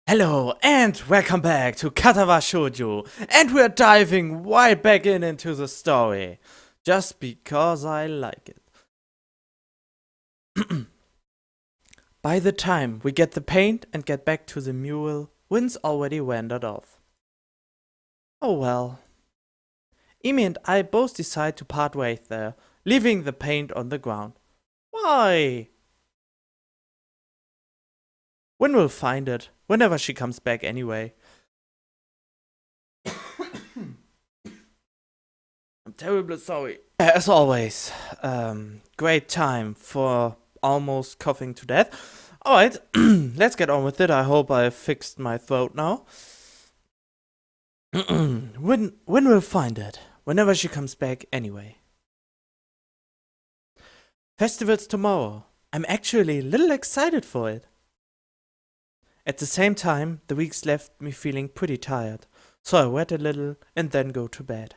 Hello and welcome back to Katawa Shoujo, and we're diving right back into the story, just because I like it. By the time we get the paint and get back to the mule, wind's already wandered off. Oh well. Emi and I both decide to part ways there, leaving the paint on the ground. Why? Win will find it, whenever she comes back anyway. I'm terribly sorry. As always, great time for almost coughing to death. Alright, let's get on with it. I hope I fixed my throat now. Win will find it, whenever she comes back anyway. Festival's tomorrow. I'm actually a little excited for it. At the same time, the weeks left me feeling pretty tired, so I read a little and then go to bed.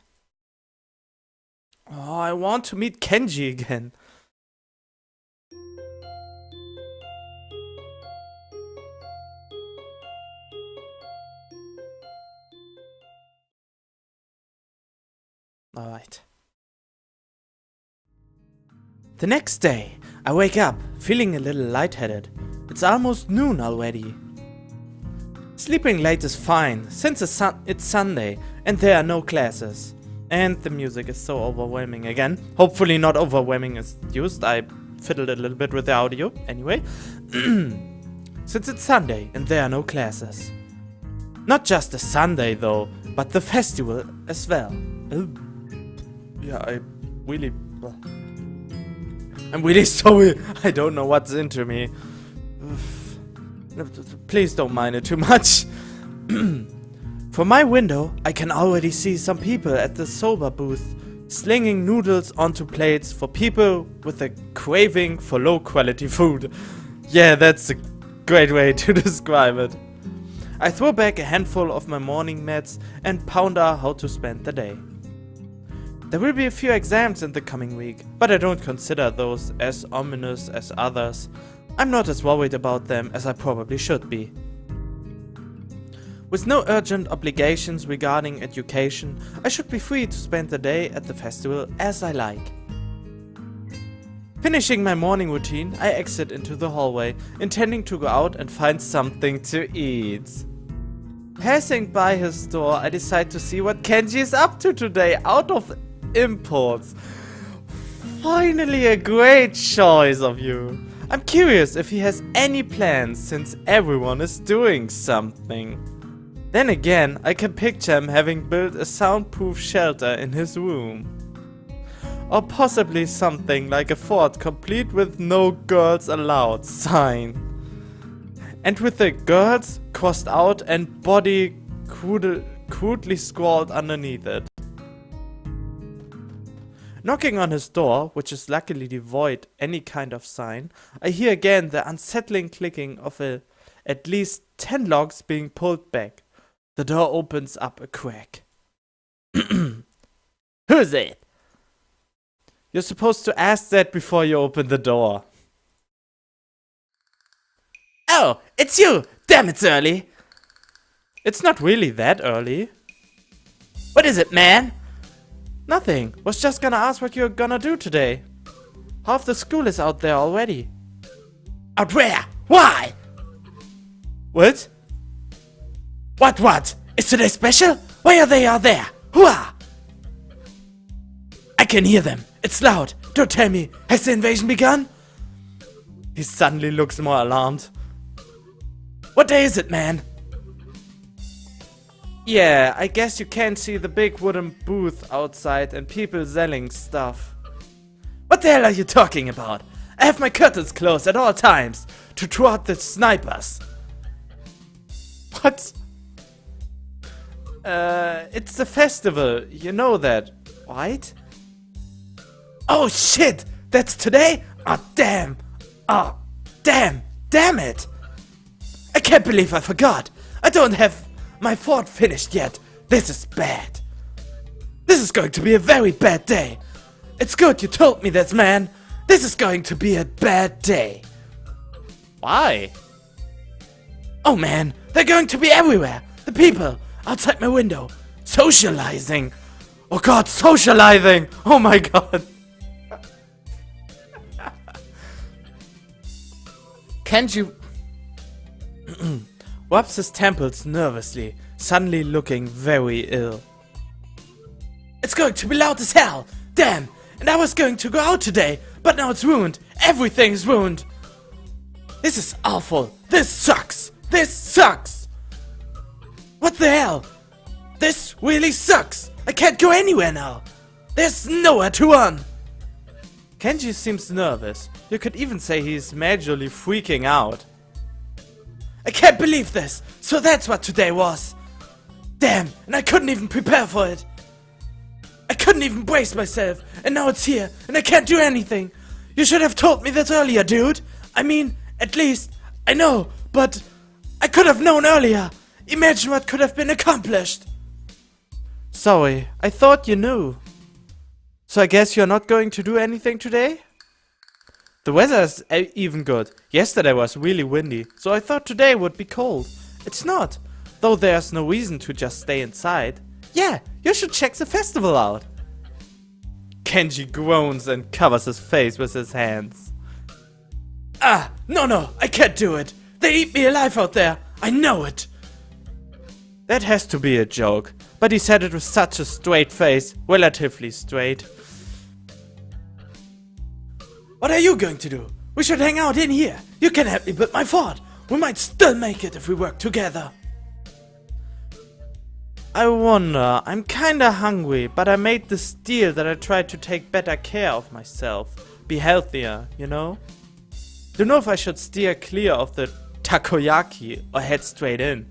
Oh, I want to meet Kenji again. Alright. The next day, I wake up feeling a little lightheaded. It's almost noon already. Sleeping late is fine, since it's Sunday and there are no classes. And the music is so overwhelming again. Hopefully not overwhelming as used, I fiddled a little bit with the audio. Anyway, since it's Sunday and there are no classes. Not just a Sunday though, but the festival as well. Yeah, I'm really sorry, I don't know what's into me. Please don't mind it too much. From my window, I can already see some people at the soba booth slinging noodles onto plates for people with a craving for low quality food. Yeah, that's a great way to describe it. I throw back a handful of my morning meds and ponder how to spend the day. There will be a few exams in the coming week, but I don't consider those as ominous as others. I'm not as worried about them as I probably should be. With no urgent obligations regarding education, I should be free to spend the day at the festival as I like. Finishing my morning routine, I exit into the hallway, intending to go out and find something to eat. Passing by his store, I decide to see what Kenji is up to today out of imports. Finally a great choice of you. I'm curious if he has any plans since everyone is doing something. Then again, I can picture him having built a soundproof shelter in his room. Or possibly something like a fort complete with no girls allowed sign. And with the girls crossed out and body crudely scrawled underneath it. Knocking on his door, which is luckily devoid any kind of sign, I hear again the unsettling clicking of at least 10 logs being pulled back. The door opens up a crack. Who's it? You're supposed to ask that before you open the door. Oh, it's you! Damn, it's early! It's not really that early. What is it, man? Nothing. Was just gonna ask what you're gonna do today. Half the school is out there already. Out where? Why? What? What? Is today special? Why are they out there? Hooah! I can hear them. It's loud. Don't tell me. Has the invasion begun? He suddenly looks more alarmed. What day is it, man? Yeah, I guess you can't see the big wooden booth outside and people selling stuff. What the hell are you talking about? I have my curtains closed at all times to thwart the snipers. What? It's the festival, you know that, right? Oh shit! That's today? Oh damn! Oh damn! Damn it! I can't believe I forgot! I don't have my fort finished yet. This is bad. This is going to be a very bad day. It's good you told me this, man. This is going to be a bad day. Why? Oh man, They're going to be everywhere. The people outside my window. Socializing. Oh god, socializing. Oh my god. Kenji wipes his temples nervously, suddenly looking very ill. It's going to be loud as hell. Damn. And I was going to go out today, but now it's ruined. Everything's ruined. This is awful. This sucks. This sucks. What the hell? This really sucks. I can't go anywhere now. There's nowhere to run. Kenji seems nervous. You could even say he's majorly freaking out. I can't believe this. So that's what today was. Damn, and I couldn't even prepare for it. I couldn't even brace myself, and now it's here, and I can't do anything. You should have told me this earlier, dude. I mean, at least, I know, but I could have known earlier. Imagine what could have been accomplished. Sorry, I thought you knew. So I guess you're not going to do anything today? The weather is even good. Yesterday was really windy, so I thought today would be cold. It's not, though there's no reason to just stay inside. Yeah, you should check the festival out. Kenji groans and covers his face with his hands. Ah, no, I can't do it. They eat me alive out there. I know it. That has to be a joke, but he said it with such a straight face, relatively straight. What are you going to do? We should hang out in here. You can help me build my fort. We might still make it if we work together. I wonder, I'm kinda hungry, but I made this deal that I tried to take better care of myself. Be healthier, you know? Don't know if I should steer clear of the takoyaki or head straight in.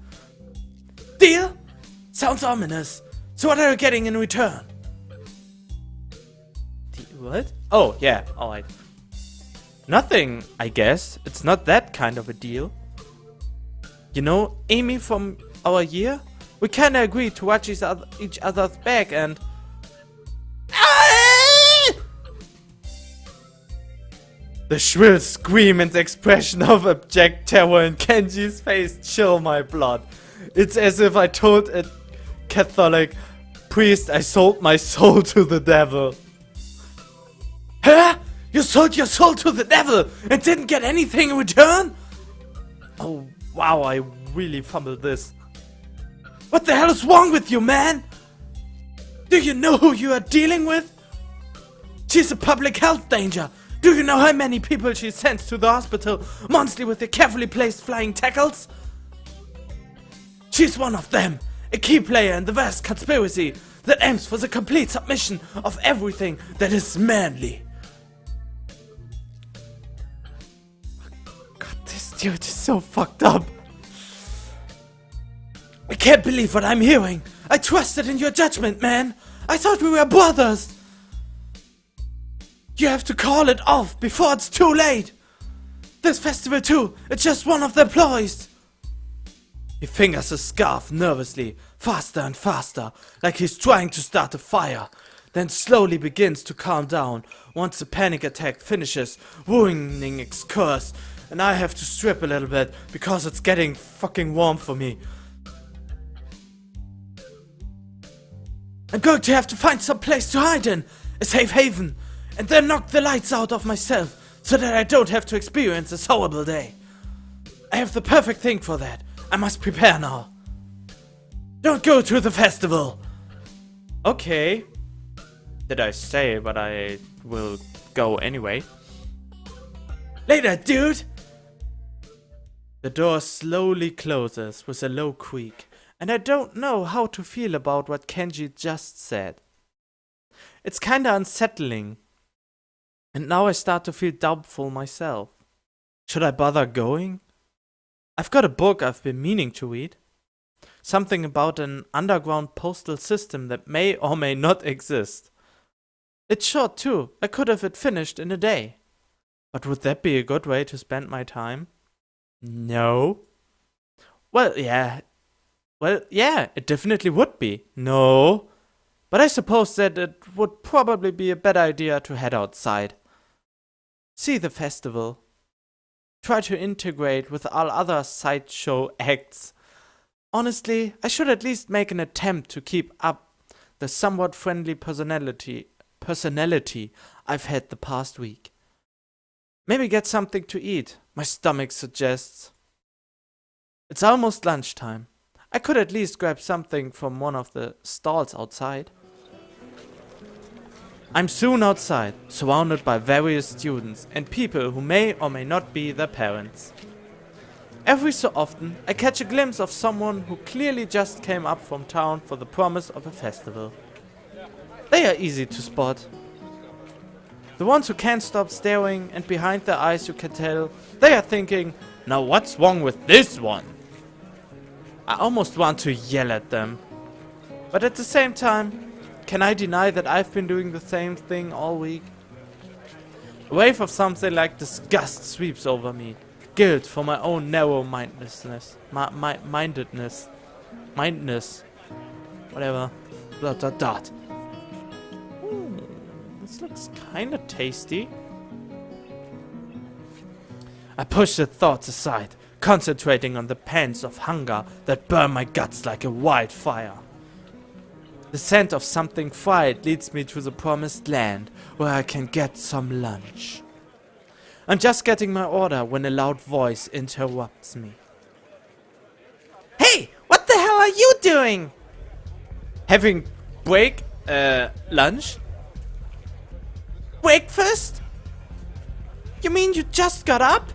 Deal? Sounds ominous. So what are you getting in return? What? Oh, yeah, alright. Nothing, I guess. It's not that kind of a deal. You know, Amy from our year? We kinda agreed to watch each other's back and... The shrill scream and expression of abject terror in Kenji's face chill my blood. It's as if I told a Catholic priest I sold my soul to the devil. Huh? You sold your soul to the devil and didn't get anything in return? Oh, wow, I really fumbled this. What the hell is wrong with you, man? Do you know who you are dealing with? She's a public health danger. Do you know how many people she sends to the hospital monthly with their carefully placed flying tackles? She's one of them, a key player in the vast conspiracy that aims for the complete submission of everything that is manly. God, this dude is so fucked up. I can't believe what I'm hearing. I trusted in your judgment, man. I thought we were brothers. You have to call it off before it's too late. This festival too, it's just one of the ploys. He fingers his scarf nervously, faster and faster, like he's trying to start a fire. Then slowly begins to calm down once the panic attack finishes, ruining its curse. And I have to strip a little bit because it's getting fucking warm for me. I'm going to have to find some place to hide in, a safe haven, and then knock the lights out of myself so that I don't have to experience this horrible day. I have the perfect thing for that. I must prepare now. Don't go to the festival. Okay. Did I say, but I will go anyway. Later, dude. The door slowly closes with a low creak. And I don't know how to feel about what Kenji just said. It's kinda unsettling. And now I start to feel doubtful myself. Should I bother going? I've got a book I've been meaning to read. Something about an underground postal system that may or may not exist. It's short too. I could have it finished in a day. But would that be a good way to spend my time? No. Well, yeah, it definitely would be. No. But I suppose that it would probably be a better idea to head outside. See the festival. Try to integrate with all other sideshow acts. Honestly, I should at least make an attempt to keep up the somewhat friendly personality I've had the past week. Maybe get something to eat, my stomach suggests. It's almost lunchtime. I could at least grab something from one of the stalls outside. I'm soon outside, surrounded by various students and people who may or may not be their parents. Every so often, I catch a glimpse of someone who clearly just came up from town for the promise of a festival. They are easy to spot. The ones who can't stop staring, and behind their eyes you can tell they are thinking, "Now what's wrong with this one?" I almost want to yell at them. But at the same time, can I deny that I've been doing the same thing all week? A wave of something like disgust sweeps over me. Guilt for my own narrow-mindedness. Mindedness. Whatever. ... This looks kinda tasty. I push the thoughts aside, concentrating on the pangs of hunger that burn my guts like a wildfire. The scent of something fried leads me to the promised land, where I can get some lunch. I'm just getting my order when a loud voice interrupts me. "Hey, what the hell are you doing?" "Having lunch?" "Breakfast? You mean you just got up?"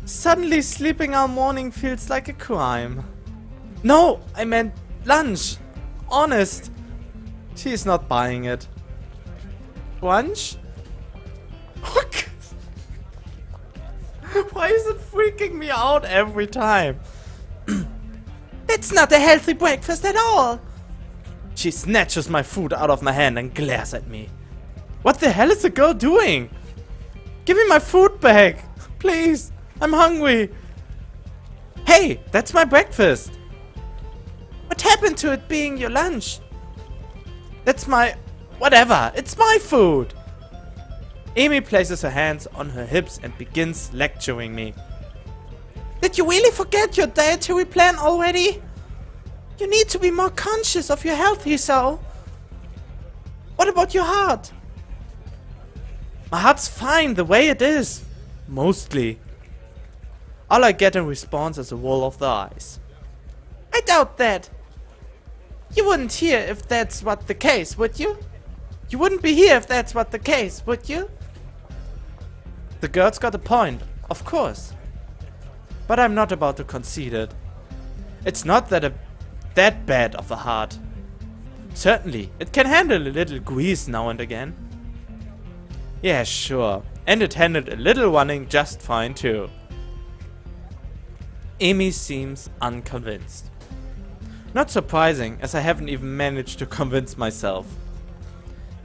Suddenly sleeping all morning feels like a crime. "No, I meant lunch. Honest." She's not buying it. "Lunch?" Why is it freaking me out every time? "That's not a healthy breakfast at all." She snatches my food out of my hand and glares at me. What the hell is the girl doing? Give me my food back, please. I'm hungry. Hey, that's my breakfast. What happened to it being your lunch? That's my... whatever, it's my food. Amy places her hands on her hips and begins lecturing me. Did you really forget your dietary plan already? You need to be more conscious of your health, Hiso. What about your heart? My heart's fine the way it is. Mostly. All I get in response is a roll of the eyes. I doubt that. You wouldn't hear if that's what the case, would you? You wouldn't be here if that's what the case, would you? The girl's got a point, of course. But I'm not about to concede it. It's not that bad of a heart. Certainly, it can handle a little grease now and again. Yeah, sure. And it handled a little running just fine too. Amy seems unconvinced. Not surprising, as I haven't even managed to convince myself.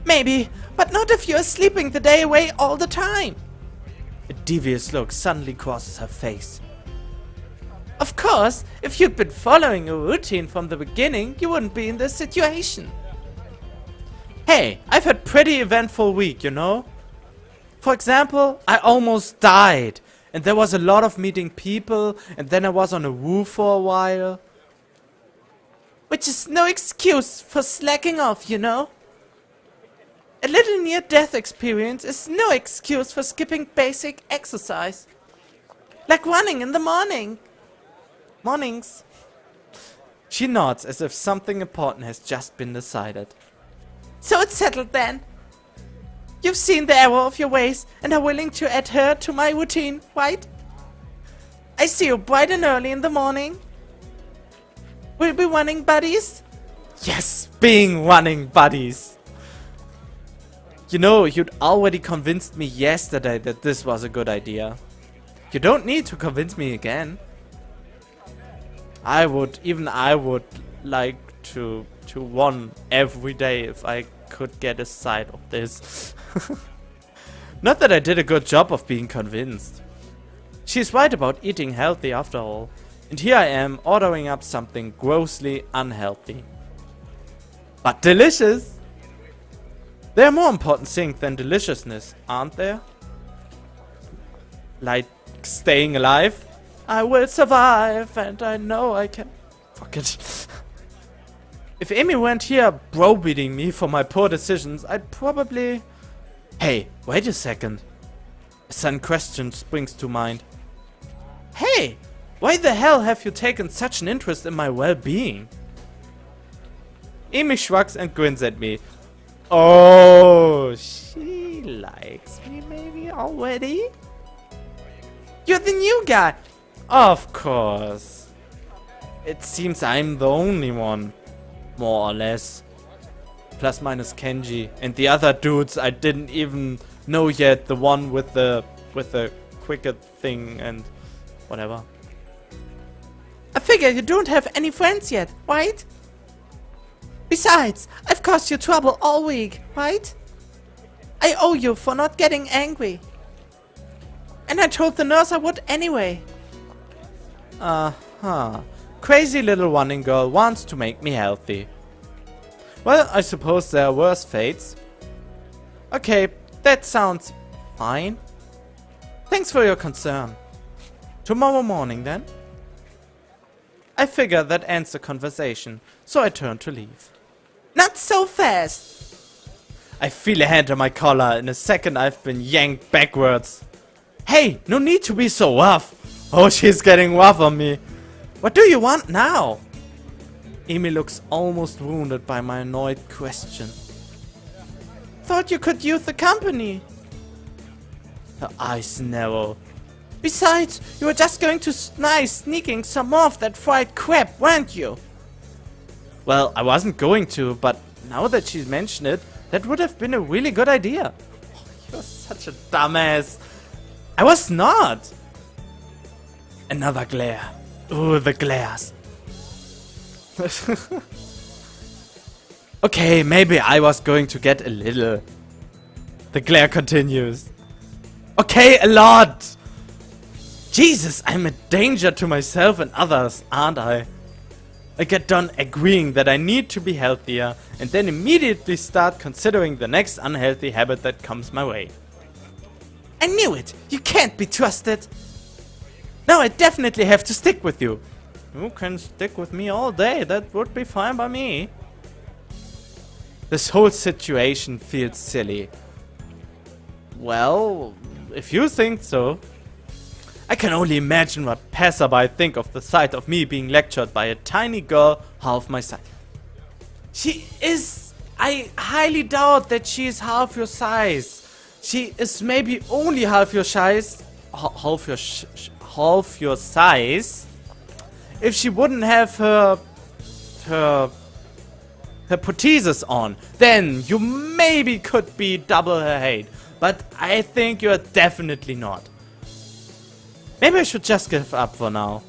Maybe, but not if you're sleeping the day away all the time. A devious look suddenly crosses her face. Of course, if you'd been following a routine from the beginning, you wouldn't be in this situation. Hey, I've had pretty eventful week, you know? For example, I almost died, and there was a lot of meeting people, and then I was on a roof for a while. Which is no excuse for slacking off, you know? A little near-death experience is no excuse for skipping basic exercise. Like running in the mornings. She nods as if something important has just been decided. So it's settled then. You've seen the error of your ways and are willing to adhere to my routine, right? I see you bright and early in the morning. We'll be running buddies? Yes, being running buddies. You know, you'd already convinced me yesterday that this was a good idea. You don't need to convince me again. I would like to run every day if I could get a sight of this. Not that I did a good job of being convinced. She's right about eating healthy after all. And here I am ordering up something grossly unhealthy. But delicious! There are more important things than deliciousness, aren't there? Like staying alive? I will survive, and I know I can. Fuck it. If Amy weren't here browbeating me for my poor decisions, I'd probably... Hey, wait a second. A sudden question springs to mind. Hey, why the hell have you taken such an interest in my well-being? Amy shrugs and grins at me. Oh, she likes me maybe already? You're the new guy! Of course. It seems I'm the only one. More or less. Plus minus Kenji. And the other dudes I didn't even know yet. The one with the cricket thing and whatever. I figure you don't have any friends yet, right? Besides, I've caused you trouble all week, right? I owe you for not getting angry. And I told the nurse I would anyway. Uh-huh. Crazy little running girl wants to make me healthy. Well, I suppose there are worse fates. Okay, that sounds fine. Thanks for your concern. Tomorrow morning then? I figure that ends the conversation, so I turn to leave. Not so fast! I feel a hand on my collar. In a second I've been yanked backwards. Hey, no need to be so rough. Oh, she's getting rough on me. What do you want now? Amy looks almost wounded by my annoyed question. Thought you could use the company. Her eyes narrow. Besides, you were just going to sneaking some more of that fried crap, weren't you? Well, I wasn't going to, but now that she's mentioned it, that would have been a really good idea. Oh, you're such a dumbass. I was not. Another glare. Ooh, the glares. Okay, maybe I was going to get a little. The glare continues. Okay, a lot. Jesus, I'm a danger to myself and others, aren't I? I get done agreeing that I need to be healthier and then immediately start considering the next unhealthy habit that comes my way. I knew it! You can't be trusted! Now I definitely have to stick with you. You can stick with me all day, that would be fine by me. This whole situation feels silly. Well, if you think so. I can only imagine what passerby think of the sight of me being lectured by a tiny girl half my size. She is... I highly doubt that she is half your size. She is maybe only half your size. Half your size. If she wouldn't have her prosthesis on, then you maybe could be double her height. But I think you're definitely not. Maybe I should just give up for now.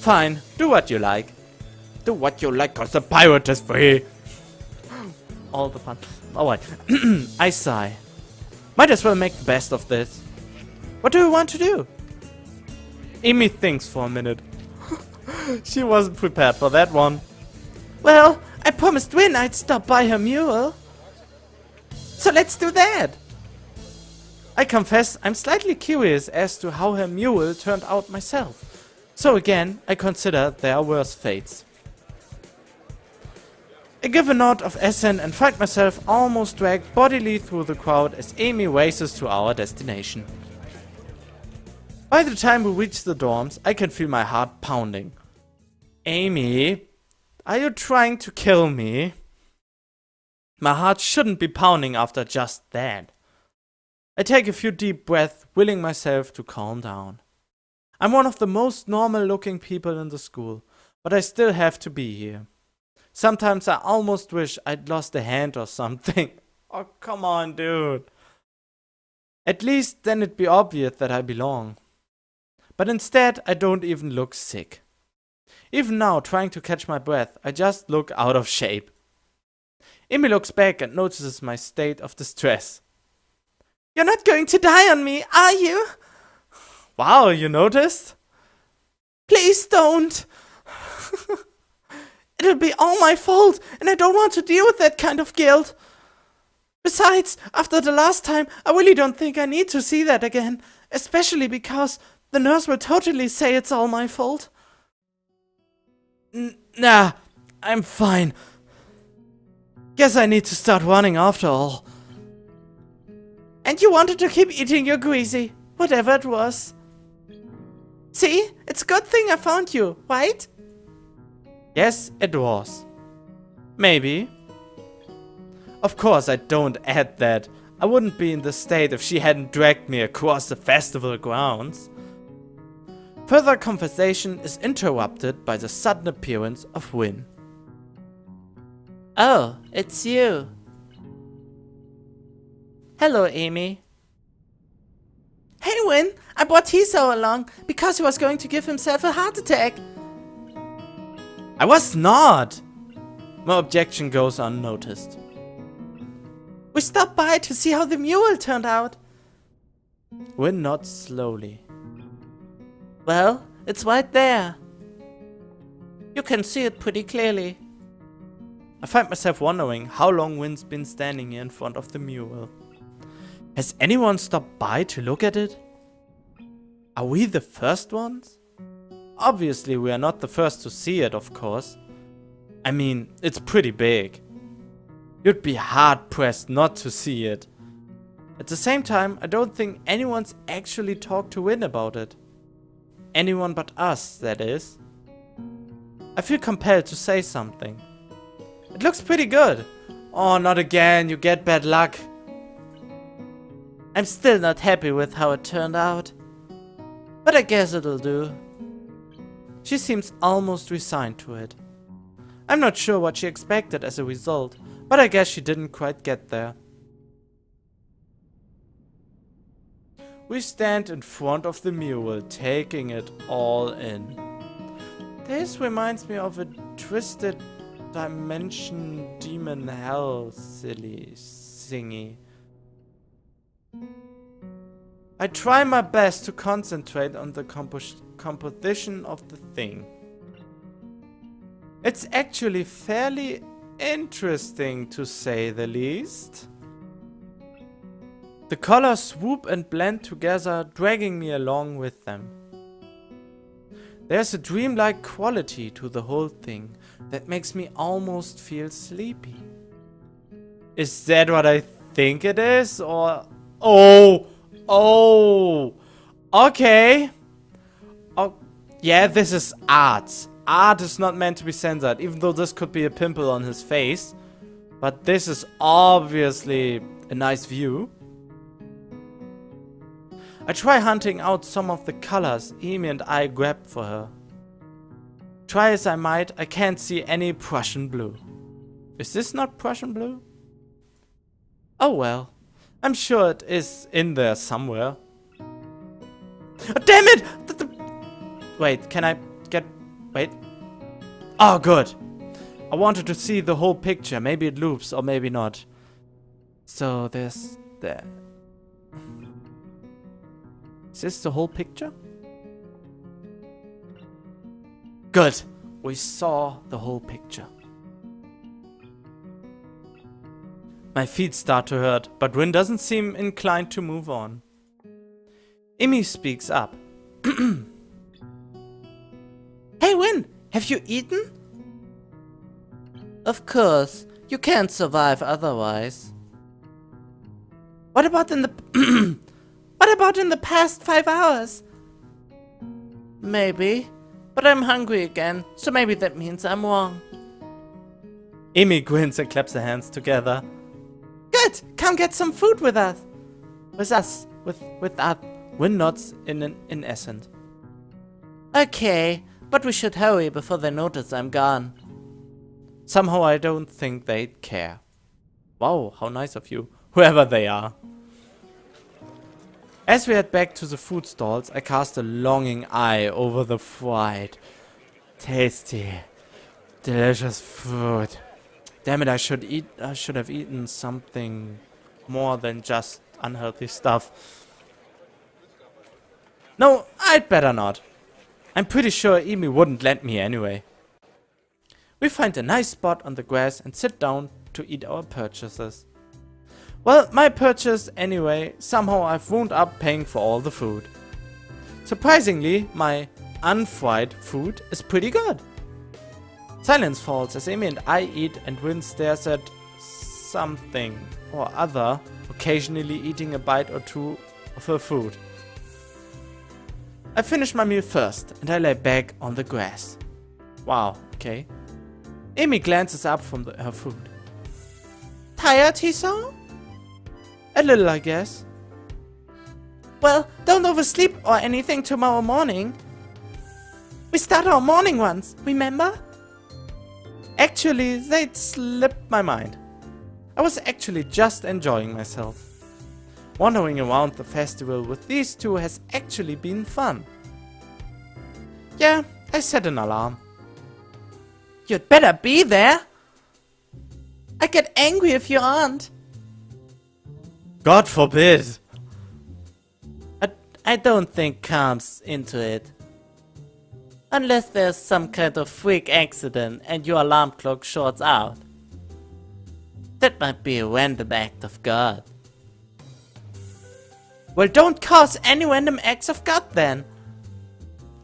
Fine, do what you like. Do what you like, cause the pirate is free. All the fun. Alright. I sigh. Might as well make the best of this. What do you want to do? Amy thinks for a minute. She wasn't prepared for that one. Well, I promised Win I'd stop by her mule. So let's do that. I confess I'm slightly curious as to how her mule turned out myself. So again, I consider there are worse fates. I give a nod of assent and find myself almost dragged bodily through the crowd as Amy races to our destination. By the time we reach the dorms, I can feel my heart pounding. Amy, are you trying to kill me? My heart shouldn't be pounding after just that. I take a few deep breaths, willing myself to calm down. I'm one of the most normal looking people in the school, but I still have to be here. Sometimes I almost wish I'd lost a hand or something. Oh, come on, dude. At least then it'd be obvious that I belong. But instead, I don't even look sick. Even now, trying to catch my breath, I just look out of shape. Amy looks back and notices my state of distress. You're not going to die on me, are you? Wow, you noticed? Please don't. It'll be all my fault, and I don't want to deal with that kind of guilt. Besides, after the last time, I really don't think I need to see that again. Especially because The nurse will totally say it's all my fault. Nah, I'm fine. Guess I need to start running after all. And you wanted to keep eating your greasy, whatever it was. See? It's a good thing I found you, right? Yes, it was. Maybe. Of course I don't add that. I wouldn't be in this state if she hadn't dragged me across the festival grounds. Further conversation is interrupted by the sudden appearance of Win. Oh, it's you. Hello, Amy. Hey, Win, I brought Tiso along because he was going to give himself a heart attack. I was not. My objection goes unnoticed. We stopped by to see how the mule turned out. Win nods slowly. Well, it's right there. You can see it pretty clearly. I find myself wondering how long Win's been standing here in front of the mule. Has anyone stopped by to look at it? Are we the first ones? Obviously we are not the first to see it, of course. I mean, it's pretty big. You'd be hard-pressed not to see it. At the same time, I don't think anyone's actually talked to Win about it. Anyone but us, that is. I feel compelled to say something. It looks pretty good. Oh, not again, you get bad luck. I'm still not happy with how it turned out. But I guess it'll do. She seems almost resigned to it. I'm not sure what she expected as a result, but I guess she didn't quite get there. We stand in front of the mule, taking it all in. This reminds me of a twisted dimension demon hell silly thingy. I try my best to concentrate on the composition of the thing. It's actually fairly interesting, to say the least. The colors swoop and blend together, dragging me along with them. There's a dreamlike quality to the whole thing that makes me almost feel sleepy. Is that what I think it is? Or... Oh! Okay. Oh, yeah, this is art. Art is not meant to be censored, even though this could be a pimple on his face. But this is obviously a nice view. I try hunting out some of the colors Amy and I grabbed for her. Try as I might, I can't see any Prussian blue. Is this not Prussian blue? Oh well. I'm sure it is in there somewhere. Oh, damn it! Wait, can I get... Wait. Oh, good. I wanted to see the whole picture. Maybe it loops or maybe not. So there's that. Is this the whole picture? Good. We saw the whole picture. My feet start to hurt, but Win doesn't seem inclined to move on. Amy speaks up. Hey Win, have you eaten? Of course, you can't survive otherwise. What about in the What about in the past 5 hours? Maybe, but I'm hungry again, so maybe that means I'm wrong. Amy grins and claps her hands together. Good! Come get some food with us. With us. Win nods in essence. Okay, but we should hurry before they notice I'm gone. Somehow I don't think they'd care. Wow, how nice of you, whoever they are. As we head back to the food stalls, I cast a longing eye over the fried, tasty, delicious food. Damn it, I should have eaten something more than just unhealthy stuff. No, I'd better not. I'm pretty sure Amy wouldn't let me anyway. We find a nice spot on the grass and sit down to eat our purchases. Well, my purchase anyway, somehow I've wound up paying for all the food. Surprisingly, my unfried food is pretty good. Silence falls as Amy and I eat and Win stares at something or other, occasionally eating a bite or two of her food. I finish my meal first and I lay back on the grass. Wow, okay. Amy glances up from her food. Tired, Hiso? A little, I guess. Well, don't oversleep or anything tomorrow morning. We start our morning ones, remember? Actually, that slipped my mind. I was actually just enjoying myself. Wandering around the festival with these two has actually been fun. Yeah, I set an alarm. You'd better be there. I get angry if you aren't. God forbid. I don't think comes into it. Unless there's some kind of freak accident and your alarm clock shorts out. That might be a random act of God. Well, don't cause any random acts of God then.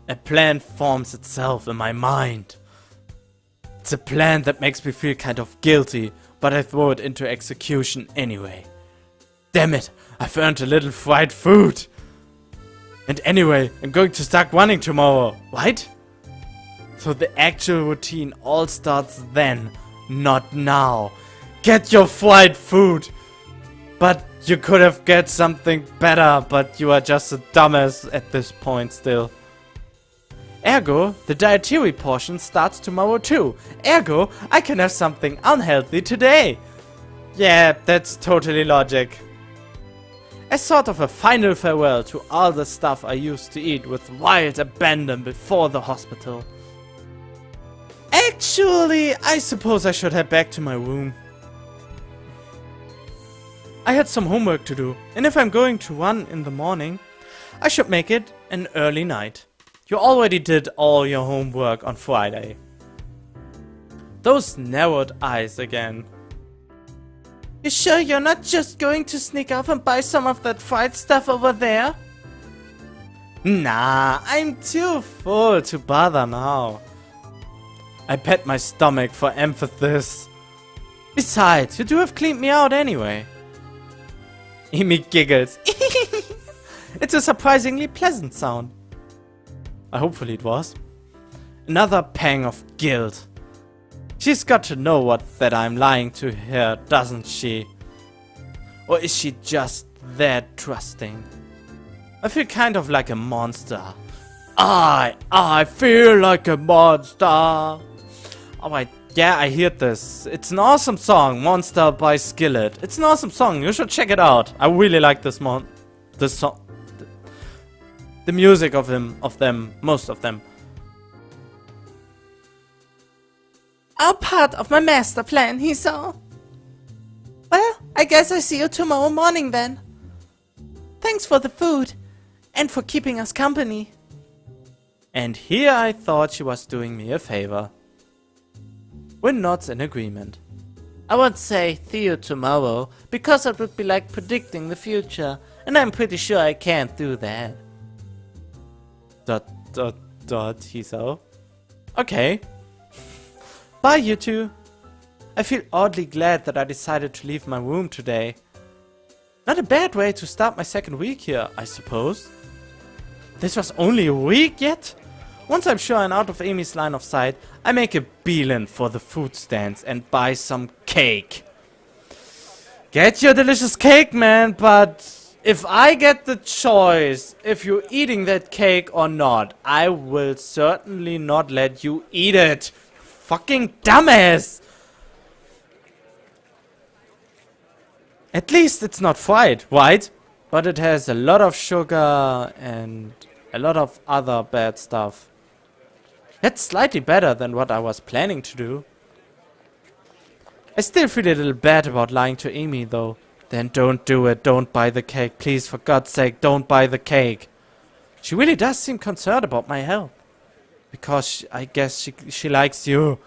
A plan forms itself in my mind. It's a plan that makes me feel kind of guilty, but I throw it into execution anyway. Damn it, I've earned a little fried food. And anyway, I'm going to start running tomorrow, right? So the actual routine all starts then, not now. Get your fried food! But you could have get something better, but you are just a dumbass at this point still. Ergo, the dietary portion starts tomorrow too. Ergo, I can have something unhealthy today. Yeah, that's totally logic. As sort of a final farewell to all the stuff I used to eat with wild abandon before the hospital. Actually, I suppose I should head back to my room. I had some homework to do, and if I'm going to run in the morning, I should make it an early night. You already did all your homework on Friday. Those narrowed eyes again. You sure you're not just going to sneak off and buy some of that fried stuff over there? Nah, I'm too full to bother now. I pat my stomach for emphasis. Besides, you do have cleaned me out anyway. Amy giggles. It's a surprisingly pleasant sound. Hopefully it was. Another pang of guilt. She's got to know that I'm lying to her, doesn't she? Or is she just that trusting? I feel kind of like a monster. I feel like a monster. Alright, yeah, I heard this. It's an awesome song, Monster by Skillet. It's an awesome song, you should check it out. I really like this song. The music of them, most of them. All part of my master plan, he saw. Well, I guess I see you tomorrow morning then. Thanks for the food, and for keeping us company. And here I thought she was doing me a favor. We're nods in agreement. I won't say see you tomorrow, because it would be like predicting the future, and I'm pretty sure I can't do that. ... he saw. Okay. Bye, you two. I feel oddly glad that I decided to leave my room today. Not a bad way to start my second week here, I suppose. This was only a week yet? Once I'm sure I'm out of Amy's line of sight, I make a beeline for the food stands and buy some cake. Get your delicious cake, man, but if I get the choice if you're eating that cake or not, I will certainly not let you eat it. Fucking dumbass! At least it's not fried, right? But it has a lot of sugar and a lot of other bad stuff. That's slightly better than what I was planning to do. I still feel a little bad about lying to Amy though. Then don't do it, don't buy the cake. Please, for God's sake, don't buy the cake. She really does seem concerned about my health. Because I guess she likes you.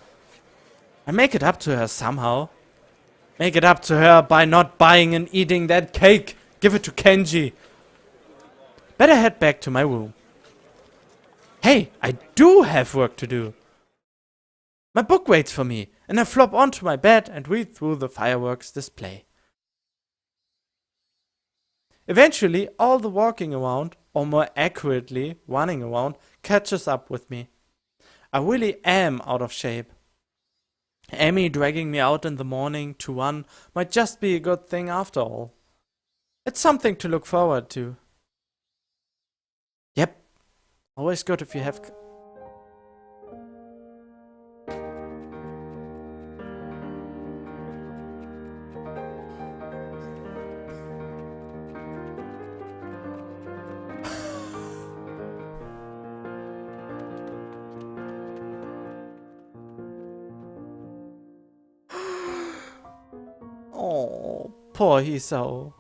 I make it up to her somehow. Make it up to her by not buying and eating that cake. Give it to Kenji. Better head back to my room. Hey, I do have work to do. My book waits for me, and I flop onto my bed and read through the fireworks display. Eventually, all the walking around, or more accurately, running around, catches up with me. I really am out of shape. Amy dragging me out in the morning to run might just be a good thing after all. It's something to look forward to. Yep, always good if you have... Oh, poor Hisao.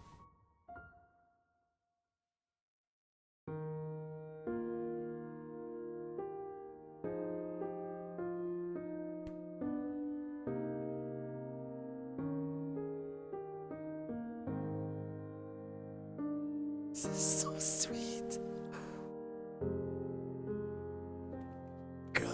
This is so sweet. God.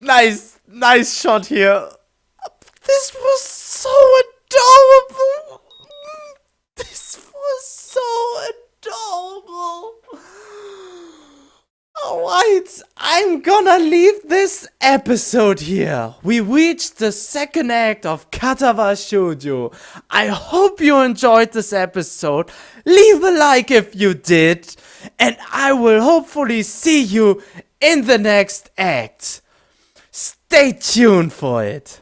Nice shot here. This was so adorable. This was so adorable. Alright, I'm gonna leave this episode here. We reached the second act of Katawa Shoujo. I hope you enjoyed this episode. Leave a like if you did. And I will hopefully see you in the next act. Stay tuned for it.